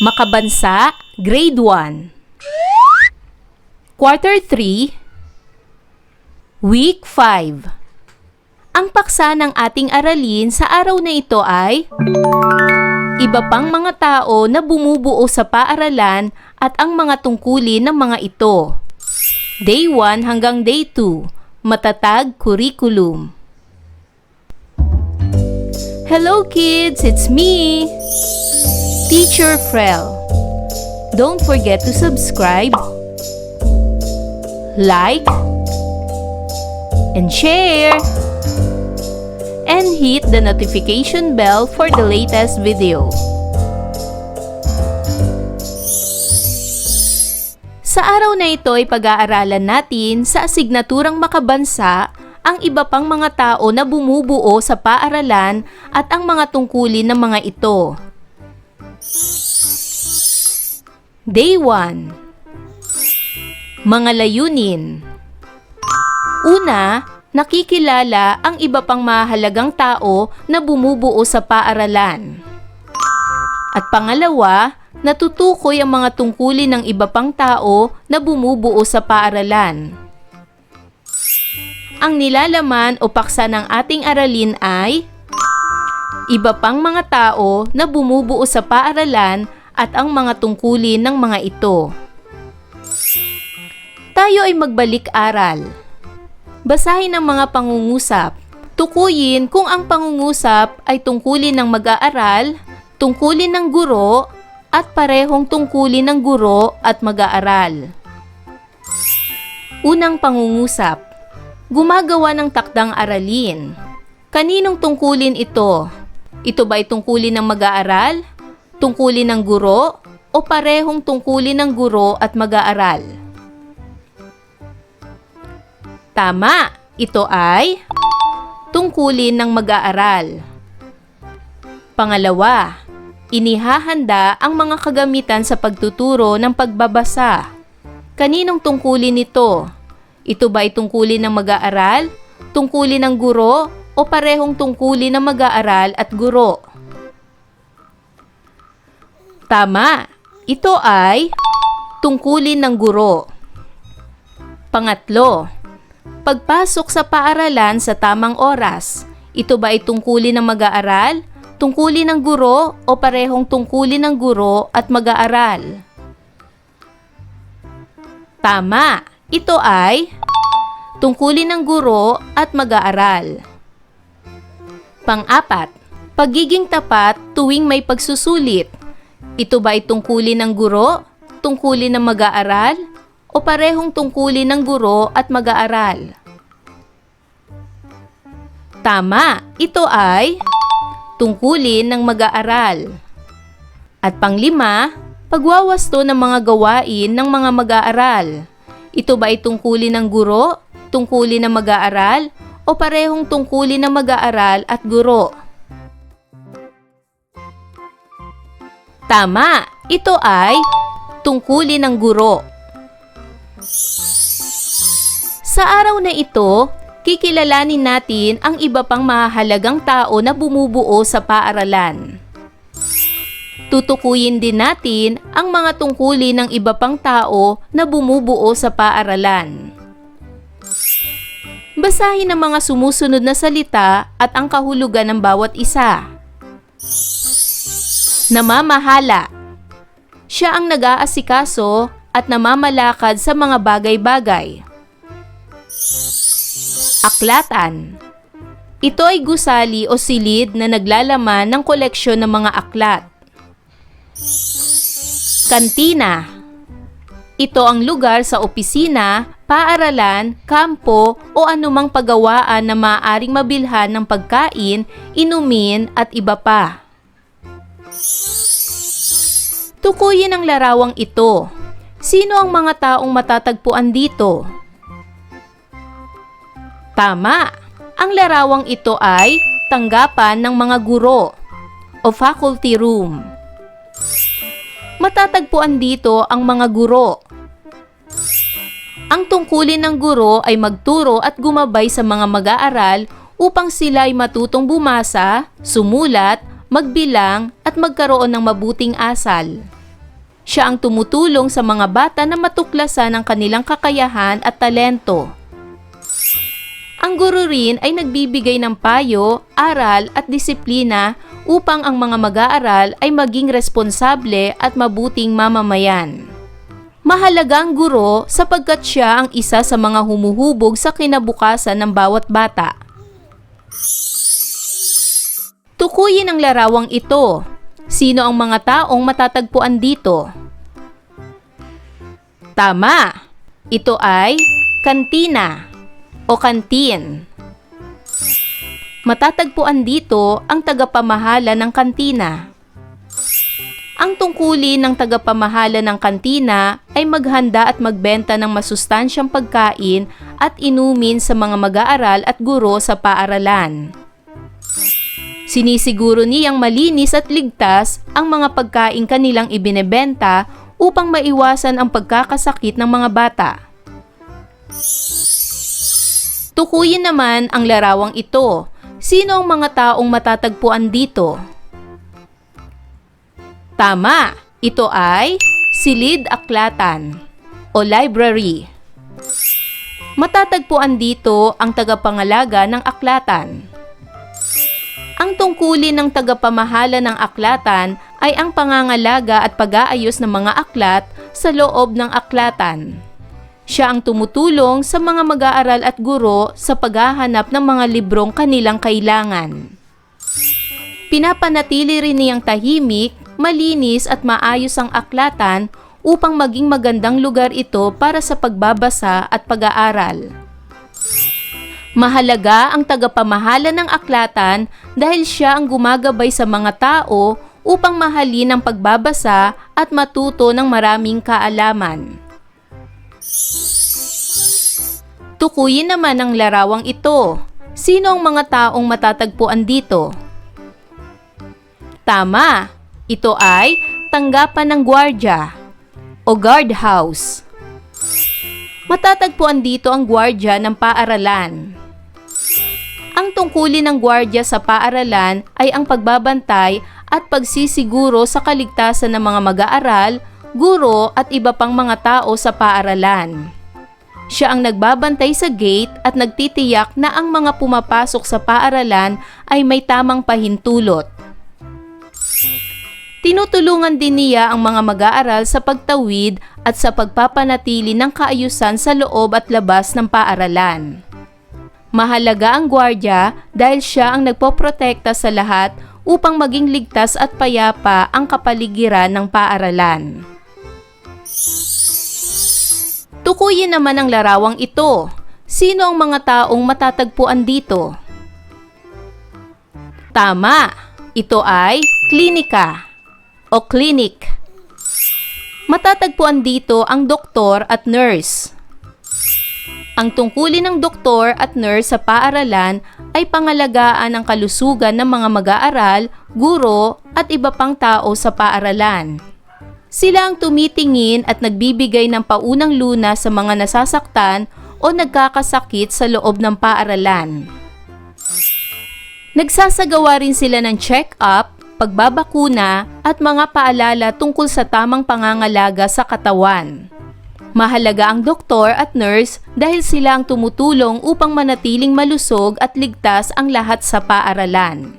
Makabansa, Grade 1. Quarter 3, Week 5. Ang paksa ng ating aralin sa araw na ito ay iba pang mga tao na bumubuo sa paaralan at ang mga tungkulin ng mga ito. Day 1 hanggang Day 2, matatag curriculum. Hello kids, it's me, Teacher Frel. Don't forget to subscribe, like, and share, and hit the notification bell for the latest video. Sa araw na ito ay pag-aaralan natin sa asignaturang makabansa ang iba pang mga tao na bumubuo sa paaralan at ang mga tungkulin ng mga ito. Day 1. Mga layunin. Una, nakikilala ang iba pang mahalagang tao na bumubuo sa paaralan. At pangalawa, natutukoy ang mga tungkulin ng iba pang tao na bumubuo sa paaralan. Ang nilalaman o paksa ng ating aralin ay iba pang mga tao na bumubuo sa paaralan at ang mga tungkulin ng mga ito. Tayo ay magbalik-aral. Basahin ang mga pangungusap. Tukuyin kung ang pangungusap ay tungkulin ng mag-aaral, tungkulin ng guro, at parehong tungkulin ng guro at mag-aaral. Unang pangungusap. Gumagawa ng takdang aralin. Kaninong tungkulin ito? Ito ba ay tungkulin ng mag-aaral, tungkulin ng guro, o parehong tungkulin ng guro at mag-aaral? Tama, ito ay tungkulin ng mag-aaral. Pangalawa, inihahanda ang mga kagamitan sa pagtuturo ng pagbabasa. Kaninong tungkulin ito? Ito ba ay tungkulin ng mag-aaral, tungkulin ng guro, o parehong tungkulin ng mag-aaral at guro? Tama, ito ay tungkulin ng guro. Pangatlo, pagpasok sa paaralan sa tamang oras. Ito ba ay tungkulin ng mag-aaral, tungkulin ng guro, o parehong tungkulin ng guro at mag-aaral? Tama, ito ay tungkulin ng guro at mag-aaral. Pang-apat, pagiging tapat tuwing may pagsusulit. Ito ba ay tungkulin ng guro, tungkulin ng mag-aaral, o parehong tungkulin ng guro at mag-aaral? Tama, ito ay tungkulin ng mag-aaral. At panglima, pagwawasto ng mga gawain ng mga mag-aaral. Ito ba ay tungkulin ng guro, tungkulin ng mag-aaral, o parehong tungkulin ng mag-aaral at guro? Tama, ito ay tungkulin ng guro. Sa araw na ito, kikilalanin natin ang iba pang mahalagang tao na bumubuo sa paaralan. Tutukuyin din natin ang mga tungkulin ng iba pang tao na bumubuo sa paaralan. Basahin ang mga sumusunod na salita at ang kahulugan ng bawat isa. Namamahala. Siya ang nag-aasikaso at namamalakad sa mga bagay-bagay. Aklatan. Ito ay gusali o silid na naglalaman ng koleksyon ng mga aklat. Kantina. Ito ang lugar sa opisina, paaralan, kampo o anumang pagawaan na maaaring mabilhan ng pagkain, inumin at iba pa. Tukuyin ang larawang ito. Sino ang mga taong matatagpuan dito? Tama, ang larawang ito ay tanggapan ng mga guro o faculty room. Matatagpuan dito ang mga guro. Ang tungkulin ng guro ay magturo at gumabay sa mga mag-aaral upang sila ay matutong bumasa, sumulat, magbilang at magkaroon ng mabuting asal. Siya ang tumutulong sa mga bata na matuklasan ang kanilang kakayahan at talento. Ang guro rin ay nagbibigay ng payo, aral at disiplina upang ang mga mag-aaral ay maging responsable at mabuting mamamayan. Mahalaga ang guro sapagkat siya ang isa sa mga humuhubog sa kinabukasan ng bawat bata. Tukuyin ang larawang ito. Sino ang mga taong matatagpuan dito? Tama! Ito ay kantina o kantin. Matatagpuan dito ang tagapamahala ng kantina. Ang tungkulin ng tagapamahala ng kantina ay maghanda at magbenta ng masustansyang pagkain at inumin sa mga mag-aaral at guro sa paaralan. Sinisiguro niyang malinis at ligtas ang mga pagkain kanilang ibinebenta upang maiwasan ang pagkakasakit ng mga bata. Tukuyin naman ang larawang ito. Sino ang mga taong matatagpuan dito? Tama! Ito ay silid-aklatan o library. Matatagpuan dito ang tagapangalaga ng aklatan. Ang tungkulin ng tagapamahala ng aklatan ay ang pangangalaga at pag-aayos ng mga aklat sa loob ng aklatan. Siya ang tumutulong sa mga mag-aaral at guro sa paghahanap ng mga librong kanilang kailangan. Pinapanatili rin niyang tahimik, malinis at maayos ang aklatan upang maging magandang lugar ito para sa pagbabasa at pag-aaral. Mahalaga ang tagapamahala ng aklatan dahil siya ang gumagabay sa mga tao upang mahalin ang pagbabasa at matuto ng maraming kaalaman. Tukuyin naman ang larawang ito. Sino ang mga taong matatagpuan dito? Tama! Ito ay tanggapan ng gwardya o guardhouse. Matatagpuan dito ang gwardya ng paaralan. Ang tungkulin ng gwardya sa paaralan ay ang pagbabantay at pagsisiguro sa kaligtasan ng mga mag-aaral, guro at iba pang mga tao sa paaralan. Siya ang nagbabantay sa gate at nagtitiyak na ang mga pumapasok sa paaralan ay may tamang pahintulot. Tinutulungan din niya ang mga mag-aaral sa pagtawid at sa pagpapanatili ng kaayusan sa loob at labas ng paaralan. Mahalaga ang gwardya dahil siya ang nagpoprotekta sa lahat upang maging ligtas at payapa ang kapaligiran ng paaralan. Tukuyin naman ang larawang ito. Sino ang mga taong matatagpuan dito? Tama! Ito ay klinika o clinic. Matatagpuan dito ang doktor at nurse. Ang tungkulin ng doktor at nurse sa paaralan ay pangalagaan ang kalusugan ng mga mag-aaral, guro at iba pang tao sa paaralan. Sila ang tumitingin at nagbibigay ng paunang lunas sa mga nasasaktan o nagkakasakit sa loob ng paaralan. Nagsasagawa rin sila ng check-up, pagbabakuna at mga paalala tungkol sa tamang pangangalaga sa katawan. Mahalaga ang doktor at nurse dahil sila ang tumutulong upang manatiling malusog at ligtas ang lahat sa paaralan.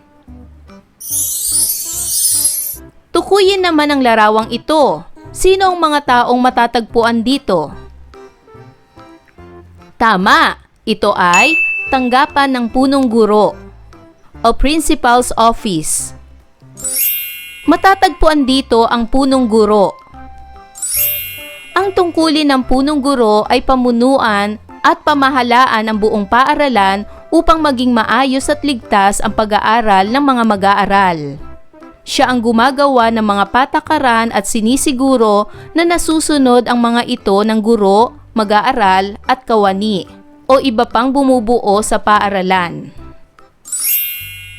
Tukuyin naman ang larawang ito. Sino ang mga taong matatagpuan dito? Tama! Ito ay tanggapan ng punong guro o principal's office. Matatagpuan dito ang punong guro. Ang tungkulin ng punong guro ay pamunuan at pamahalaan ng buong paaralan upang maging maayos at ligtas ang pag-aaral ng mga mag-aaral. Siya ang gumagawa ng mga patakaran at sinisiguro na nasusunod ang mga ito ng guro, mag-aaral at kawani o iba pang bumubuo sa paaralan.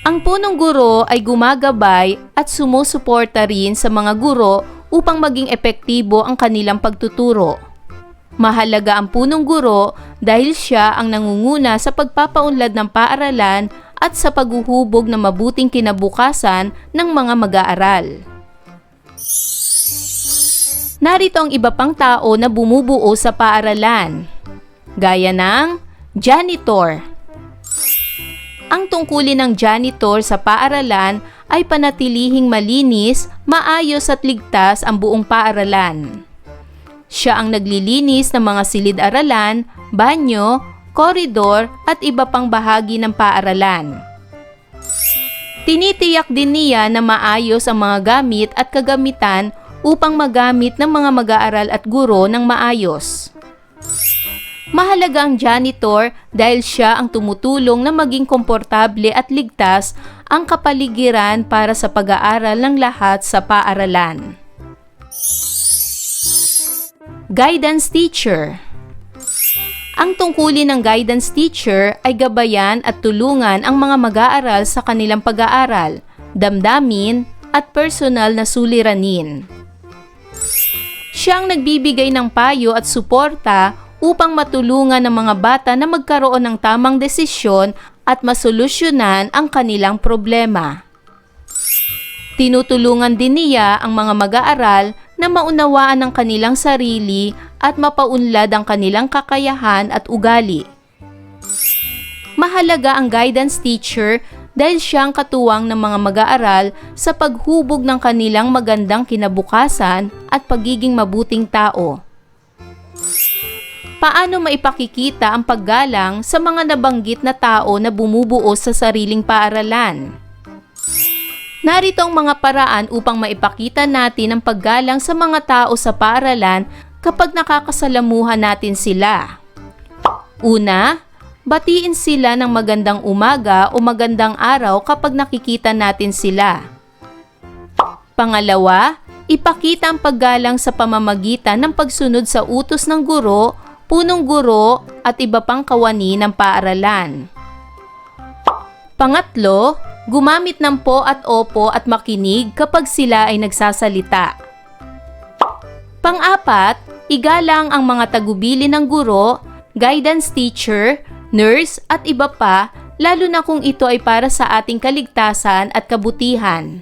Ang punong guro ay gumagabay at sumusuporta rin sa mga guro upang maging epektibo ang kanilang pagtuturo. Mahalaga ang punong guro dahil siya ang nangunguna sa pagpapaunlad ng paaralan at sa paghuhubog ng mabuting kinabukasan ng mga mag-aaral. Narito ang iba pang tao na bumubuo sa paaralan, gaya ng janitor. Ang tungkulin ng janitor sa paaralan ay panatilihing malinis, maayos at ligtas ang buong paaralan. Siya ang naglilinis ng mga silid-aralan, banyo, koridor at iba pang bahagi ng paaralan. Tinitiyak din niya na maayos ang mga gamit at kagamitan upang magamit ng mga mag-aaral at guro ng maayos. Mahalaga ang janitor dahil siya ang tumutulong na maging komportable at ligtas ang kapaligiran para sa pag-aaral ng lahat sa paaralan. Guidance teacher. Ang tungkulin ng guidance teacher ay gabayan at tulungan ang mga mag-aaral sa kanilang pag-aaral, damdamin at personal na suliranin. Siya ang nagbibigay ng payo at suporta upang matulungan ng mga bata na magkaroon ng tamang desisyon at masolusyonan ang kanilang problema. Tinutulungan din niya ang mga mag-aaral na maunawaan ang kanilang sarili at mapaunlad ang kanilang kakayahan at ugali. Mahalaga ang guidance teacher dahil siya ang katuwang ng mga mag-aaral sa paghubog ng kanilang magandang kinabukasan at pagiging mabuting tao. Paano maipakikita ang paggalang sa mga nabanggit na tao na bumubuo sa sariling paaralan? Narito ang mga paraan upang maipakita natin ang paggalang sa mga tao sa paaralan kapag nakakasalamuhan natin sila. Una, batiin sila ng magandang umaga o magandang araw kapag nakikita natin sila. Pangalawa, ipakita ang paggalang sa pamamagitan ng pagsunod sa utos ng guro, punong guro at iba pang kawani ng paaralan. Pangatlo, gumamit ng po at opo at makinig kapag sila ay nagsasalita. Pang-apat, igalang ang mga tagubilin ng guro, guidance teacher, nurse at iba pa, lalo na kung ito ay para sa ating kaligtasan at kabutihan.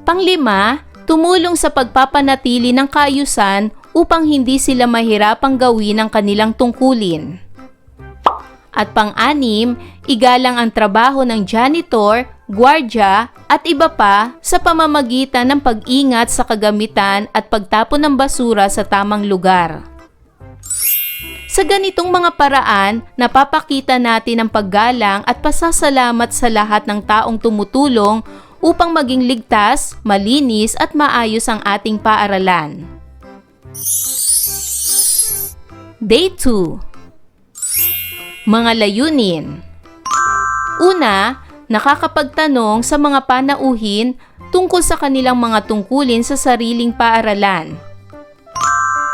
Panglima, tumulong sa pagpapanatili ng kaayusan upang hindi sila mahirapang gawin ang kanilang tungkulin. At pang-anim, igalang ang trabaho ng janitor, gwardya at iba pa sa pamamagitan ng pag-ingat sa kagamitan at pagtapon ng basura sa tamang lugar. Sa ganitong mga paraan, napapakita natin ang paggalang at pasasalamat sa lahat ng taong tumutulong upang maging ligtas, malinis at maayos ang ating paaralan. Day 2. Mga layunin. Una, nakakapagtanong sa mga panauhin tungkol sa kanilang mga tungkulin sa sariling paaralan.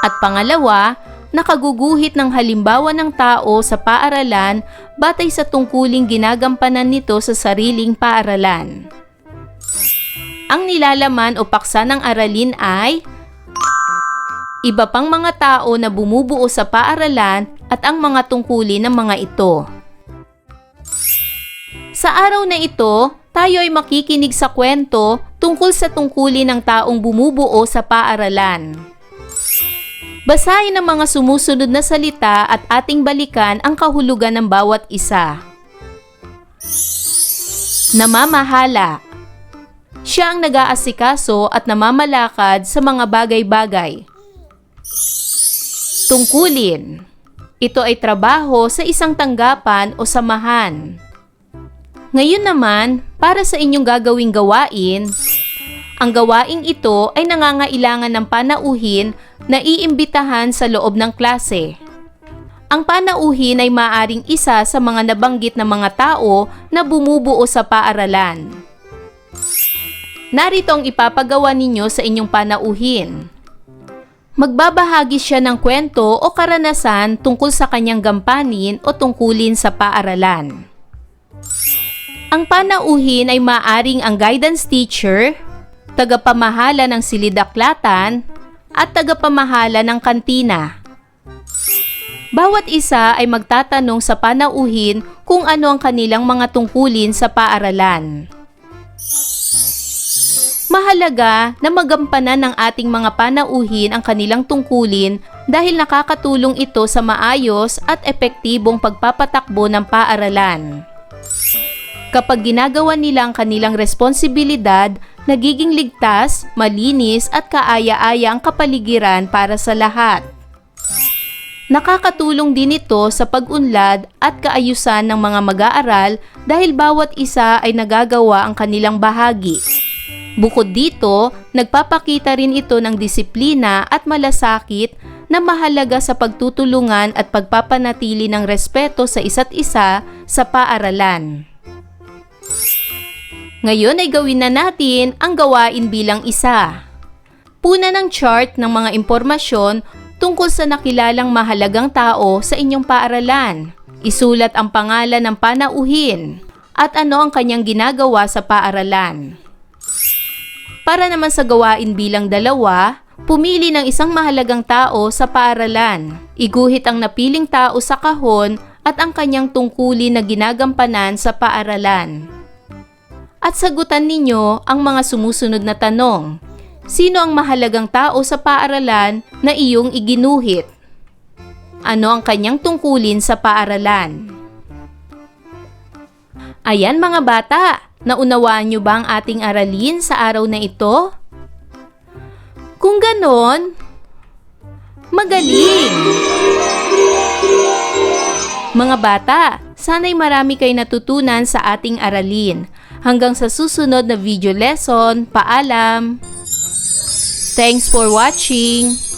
At pangalawa, nakaguguhit ng halimbawa ng tao sa paaralan batay sa tungkuling ginagampanan nito sa sariling paaralan. Ang nilalaman o paksa ng aralin ay iba pang mga tao na bumubuo sa paaralan at ang mga tungkulin ng mga ito. Sa araw na ito, tayo ay makikinig sa kwento tungkol sa tungkulin ng taong bumubuo sa paaralan. Basahin ang mga sumusunod na salita at ating balikan ang kahulugan ng bawat isa. Namamahala. Siya ang nag-aasikaso at namamalakad sa mga bagay-bagay. Tungkulin. Ito ay trabaho sa isang tanggapan o samahan. Ngayon naman, para sa inyong gagawing gawain, ang gawaing ito ay nangangailangan ng panauhin na iimbitahan sa loob ng klase. Ang panauhin ay maaaring isa sa mga nabanggit na mga tao na bumubuo sa paaralan. Narito ang ipapagawa ninyo sa inyong panauhin. Magbabahagi siya ng kwento o karanasan tungkol sa kanyang gampanin o tungkulin sa paaralan. Ang panauhin ay maaring ang guidance teacher, tagapamahala ng silid-aklatan, at tagapamahala ng kantina. Bawat isa ay magtatanong sa panauhin kung ano ang kanilang mga tungkulin sa paaralan. Mahalaga na magampanan ng ating mga panauhin ang kanilang tungkulin dahil nakakatulong ito sa maayos at epektibong pagpapatakbo ng paaralan. Kapag ginagawa nila ang kanilang responsibilidad, nagiging ligtas, malinis at kaaya-aya ang kapaligiran para sa lahat. Nakakatulong din ito sa pag-unlad at kaayusan ng mga mag-aaral dahil bawat isa ay nagagawa ang kanilang bahagi. Bukod dito, nagpapakita rin ito ng disiplina at malasakit na mahalaga sa pagtutulungan at pagpapanatili ng respeto sa isa't isa sa paaralan. Ngayon ay gawin na natin ang gawain bilang isa. Puna ng chart ng mga impormasyon tungkol sa nakilalang mahalagang tao sa inyong paaralan. Isulat ang pangalan ng panauhin at ano ang kanyang ginagawa sa paaralan. Para naman sa gawain bilang 2, pumili ng isang mahalagang tao sa paaralan. Iguhit ang napiling tao sa kahon at ang kanyang tungkulin na ginagampanan sa paaralan. At sagutan ninyo ang mga sumusunod na tanong. Sino ang mahalagang tao sa paaralan na iyong iginuhit? Ano ang kanyang tungkulin sa paaralan? Ayan mga bata! Naunawaan niyo ba ang ating aralin sa araw na ito? Kung ganon, magaling! Mga bata, sana'y marami kayo natutunan sa ating aralin. Hanggang sa susunod na video lesson, paalam! Thanks for watching!